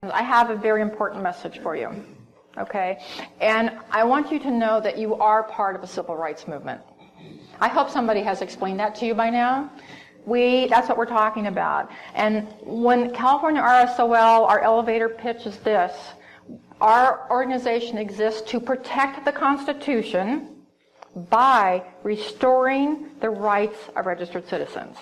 I have a very important message for you, okay? And I want you to know that you are part of a civil rights movement. I hope somebody has explained that to you by now. That's what we're talking about. And when California RSOL, our elevator pitch is this: our organization exists to protect the Constitution by restoring the rights of registered citizens.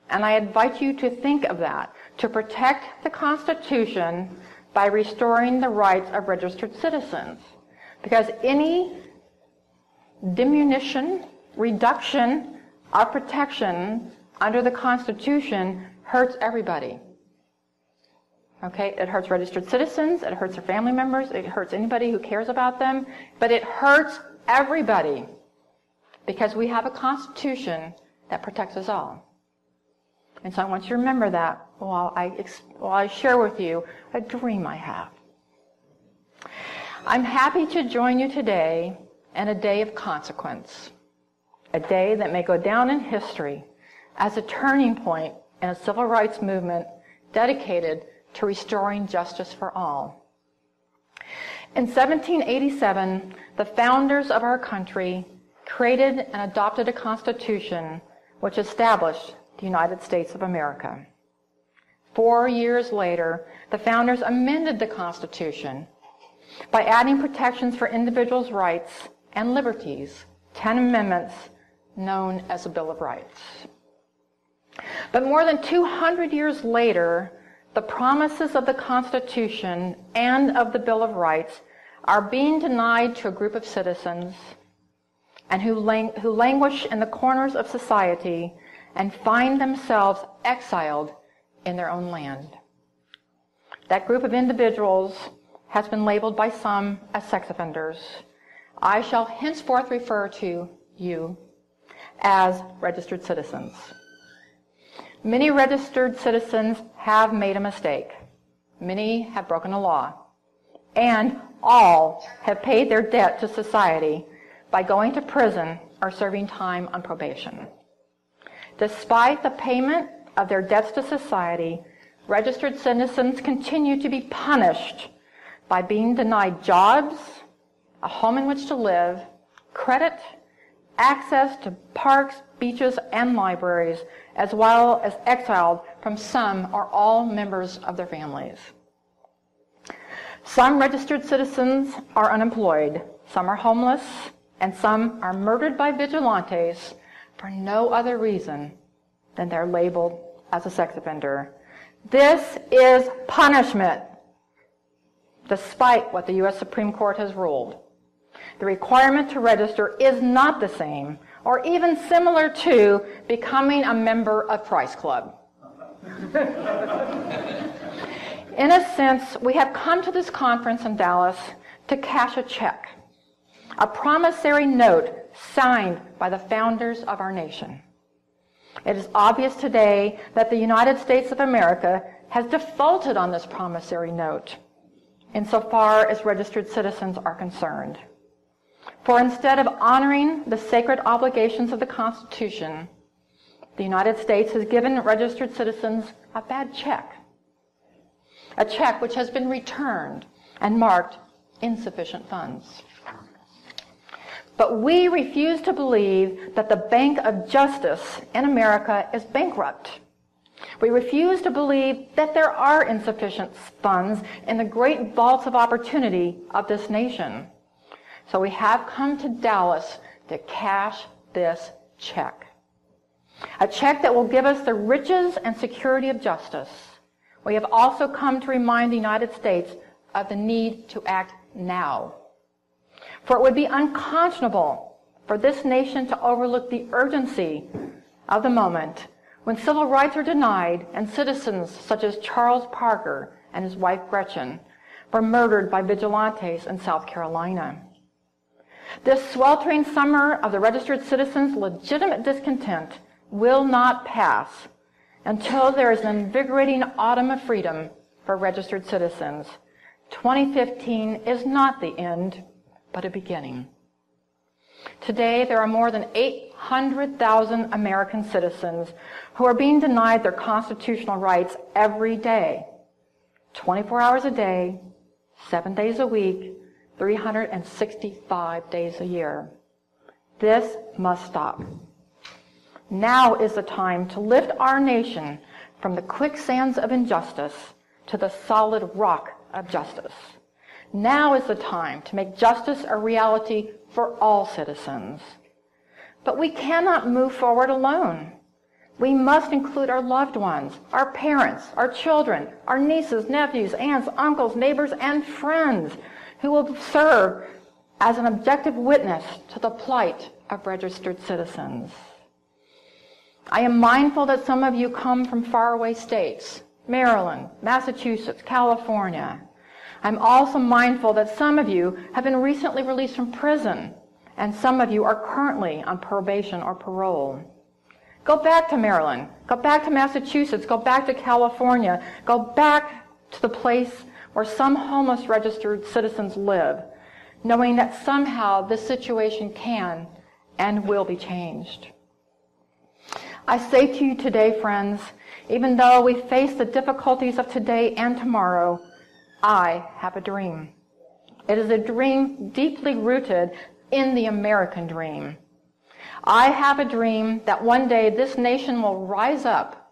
And I invite you to think of that, to protect the Constitution by restoring the rights of registered citizens. Because any diminution, reduction of protection under the Constitution hurts everybody. Okay, it hurts registered citizens, it hurts their family members, it hurts anybody who cares about them, but it hurts everybody because we have a Constitution that protects us all. And so I want you to remember that while I share with you a dream I have. I'm happy to join you today in a day of consequence, a day that may go down in history as a turning point in a civil rights movement dedicated to restoring justice for all. In 1787, the founders of our country created and adopted a constitution which established the United States of America. 4 years later, the founders amended the Constitution by adding protections for individuals' rights and liberties, 10 amendments known as the Bill of Rights. But more than 200 years later, the promises of the Constitution and of the Bill of Rights are being denied to a group of citizens and who languish in the corners of society and find themselves exiled in their own land. That group of individuals has been labeled by some as sex offenders. I shall henceforth refer to you as registered citizens. Many registered citizens have made a mistake. Many have broken a law. And all have paid their debt to society by going to prison or serving time on probation. Despite the payment of their debts to society, registered citizens continue to be punished by being denied jobs, a home in which to live, credit, access to parks, beaches, and libraries, as well as exiled from some or all members of their families. Some registered citizens are unemployed, some are homeless, and some are murdered by vigilantes for no other reason than they're labeled as a sex offender. This is punishment, despite what the U.S. Supreme Court has ruled. The requirement to register is not the same or even similar to becoming a member of Price Club. In a sense, we have come to this conference in Dallas to cash a check, a promissory note signed by the founders of our nation. It is obvious today that the United States of America has defaulted on this promissory note insofar as registered citizens are concerned. For instead of honoring the sacred obligations of the Constitution, the United States has given registered citizens a bad check, a check which has been returned and marked insufficient funds. But we refuse to believe that the Bank of Justice in America is bankrupt. We refuse to believe that there are insufficient funds in the great vaults of opportunity of this nation. So we have come to Dallas to cash this check. A check that will give us the riches and security of justice. We have also come to remind the United States of the need to act now. For it would be unconscionable for this nation to overlook the urgency of the moment when civil rights are denied and citizens such as Charles Parker and his wife Gretchen were murdered by vigilantes in South Carolina. This sweltering summer of the registered citizens' legitimate discontent will not pass until there is an invigorating autumn of freedom for registered citizens. 2015 is not the end, but a beginning. Today, there are more than 800,000 American citizens who are being denied their constitutional rights every day. 24 hours a day, 7 days a week, 365 days a year. This must stop. Now is the time to lift our nation from the quicksands of injustice to the solid rock of justice. Now is the time to make justice a reality for all citizens. But we cannot move forward alone. We must include our loved ones, our parents, our children, our nieces, nephews, aunts, uncles, neighbors, and friends who will serve as an objective witness to the plight of registered citizens. I am mindful that some of you come from faraway states, Maryland, Massachusetts, California. I'm also mindful that some of you have been recently released from prison, and some of you are currently on probation or parole. Go back to Maryland, go back to Massachusetts, go back to California, go back to the place where some homeless registered citizens live, knowing that somehow this situation can and will be changed. I say to you today, friends, even though we face the difficulties of today and tomorrow, I have a dream. It is a dream deeply rooted in the American dream. I have a dream that one day this nation will rise up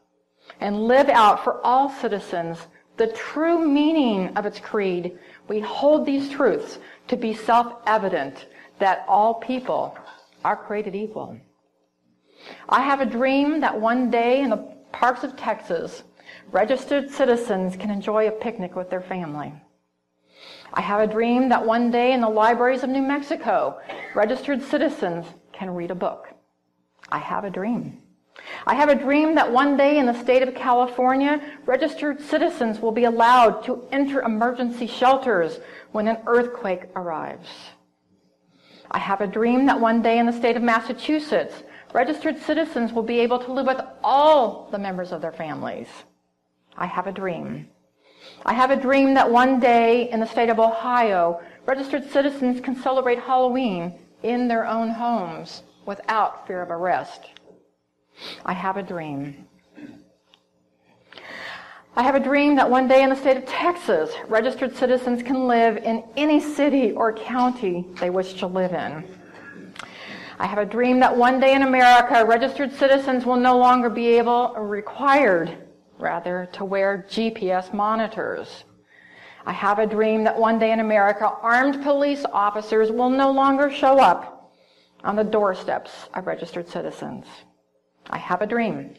and live out for all citizens the true meaning of its creed. We hold these truths to be self-evident, that all people are created equal. I have a dream that one day in the parks of Texas, registered citizens can enjoy a picnic with their family. I have a dream that one day in the libraries of New Mexico, registered citizens can read a book. I have a dream. I have a dream that one day in the state of California, registered citizens will be allowed to enter emergency shelters when an earthquake arrives. I have a dream that one day in the state of Massachusetts, registered citizens will be able to live with all the members of their families. I have a dream. I have a dream that one day in the state of Ohio, registered citizens can celebrate Halloween in their own homes without fear of arrest. I have a dream. I have a dream that one day in the state of Texas, registered citizens can live in any city or county they wish to live in. I have a dream that one day in America, registered citizens will no longer be required to wear GPS monitors. I have a dream that one day in America, armed police officers will no longer show up on the doorsteps of registered citizens. I have a dream.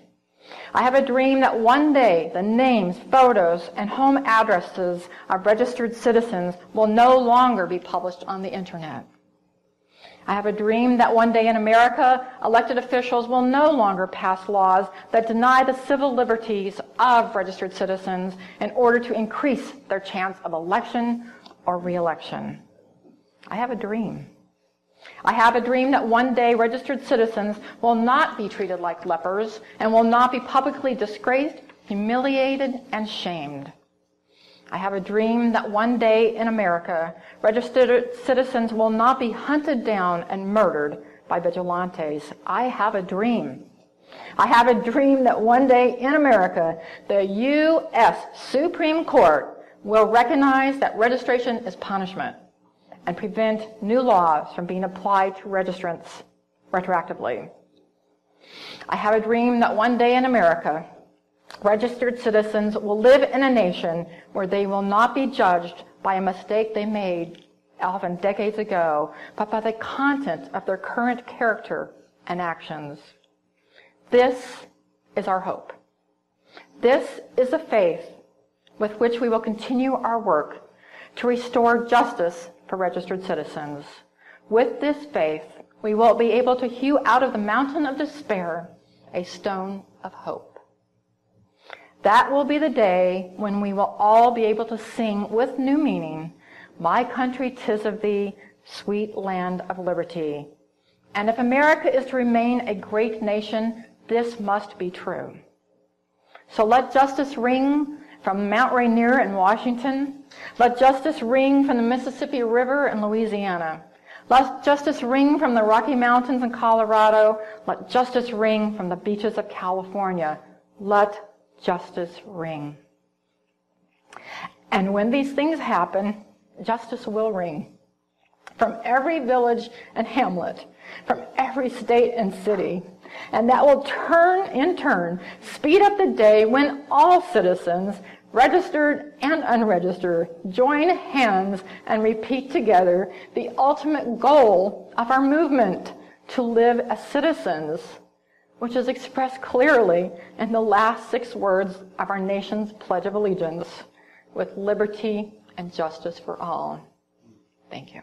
I have a dream that one day the names, photos, and home addresses of registered citizens will no longer be published on the internet. I have a dream that one day in America, elected officials will no longer pass laws that deny the civil liberties of registered citizens in order to increase their chance of election or re-election. I have a dream. I have a dream that one day registered citizens will not be treated like lepers and will not be publicly disgraced, humiliated, and shamed. I have a dream that one day in America, registered citizens will not be hunted down and murdered by vigilantes. I have a dream. I have a dream that one day in America, the U.S. Supreme Court will recognize that registration is punishment and prevent new laws from being applied to registrants retroactively. I have a dream that one day in America, registered citizens will live in a nation where they will not be judged by a mistake they made often decades ago, but by the content of their current character and actions. This is our hope. This is the faith with which we will continue our work to restore justice for registered citizens. With this faith, we will be able to hew out of the mountain of despair a stone of hope. That will be the day when we will all be able to sing with new meaning, "My country, 'tis of thee, sweet land of liberty." And if America is to remain a great nation, this must be true. So let justice ring from Mount Rainier in Washington. Let justice ring from the Mississippi River in Louisiana. Let justice ring from the Rocky Mountains in Colorado. Let justice ring from the beaches of California. Let justice ring. And when these things happen, justice will reign. From every village and hamlet, from every state and city. And that will in turn, speed up the day when all citizens, registered and unregistered, join hands and repeat together the ultimate goal of our movement, to live as citizens, which is expressed clearly in the last 6 words of our nation's Pledge of Allegiance, with liberty and justice for all. Thank you.